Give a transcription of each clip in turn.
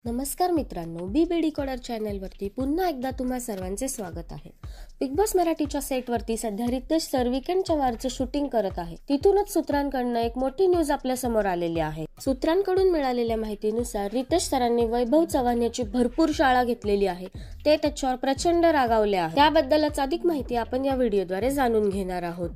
नमस्कार मित्रांनो, बी डिकोडर चॅनलवरती पुन्हा एकदा तुम्हा सर्वांचे स्वागत आहे. बिग बॉस मराठीच्या सेटवरती सध्या रितेश सर वीकेंडच्या वारचं शूटिंग करत आहे. तिथूनच सूत्रांकडून एक मोठी न्यूज आपल्या समोर आलेली आहे. सूत्रांकडून मिळालेल्या माहितीनुसार रितेश सरांनी वैभव चव्हाण याची भरपूर शाळा घेतलेली आहे. ते त्याच्यावर प्रचंड रागावले आहे. त्याबद्दलच अधिक माहिती आपण या व्हिडिओद्वारे जाणून घेणार आहोत.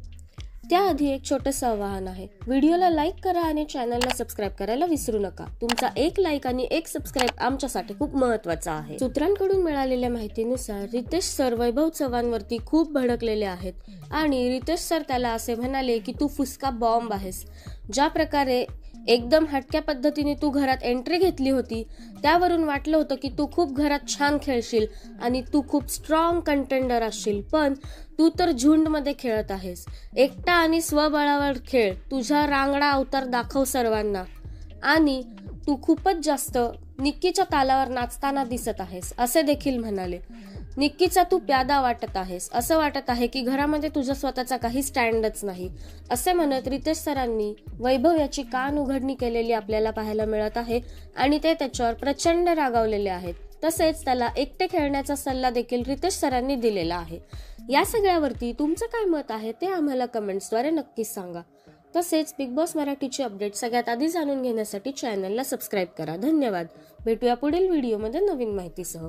त्याआधी एक छोटंसं आवाहन आहे. व्हिडिओला लाईक करा आणि चॅनलला सबस्क्राईब करायला विसरू नका. तुमचा एक लाईक आणि एक सबस्क्राईब आमच्यासाठी खूप महत्त्वाचा आहे. सूत्रांकडून मिळालेल्या माहितीनुसार रितेश सर वैभव चव्हाणवरती खूप भडकलेले आहेत आणि रितेश सर त्याला असे म्हणाले की तू फुसका बॉम्ब आहेस. ज्या प्रकारे एकदम हटक्या पद्धतीने तू घरात एंट्री घेतली होती त्यावरून वाटलं होतं की तू खूप घरात छान खेळशील आणि तू खूप स्ट्रॉंग कंटेंडर असशील, पण तू तर झुंडमध्ये खेळत आहेस. एकटा आणि स्वबळावर खेळ. तुझा रांगडा अवतार दाखव सर्वांना. आणि तू खूपच जास्त निक्कीच्या तालावर नाचताना दिसत आहेस असे देखील म्हणाले. निक्कीचा तू प्यादा वाटत आहेस. असं वाटत आहे की घरामध्ये तुझा स्वतःचा काही स्टँडच नाही असे म्हणत रितेश सरांनी वैभव याची कान उघडणी केलेली आपल्याला पाहायला मिळत आहे आणि ते त्याच्यावर प्रचंड रागावलेले आहेत. तसेच त्याला एकटे खेळण्याचा सल्ला देखील रितेश सरांनी दिलेला आहे. या सगळ्यावरती तुमचं काय मत आहे ते आम्हाला कमेंट्सद्वारे नक्कीच सांगा. तसेच बिग बॉस मराठीची अपडेट सगळ्यात आधी जाणून घेण्यासाठी चॅनलला सबस्क्राईब करा. धन्यवाद. भेटूया पुढील व्हिडिओमध्ये नवीन माहितीसह.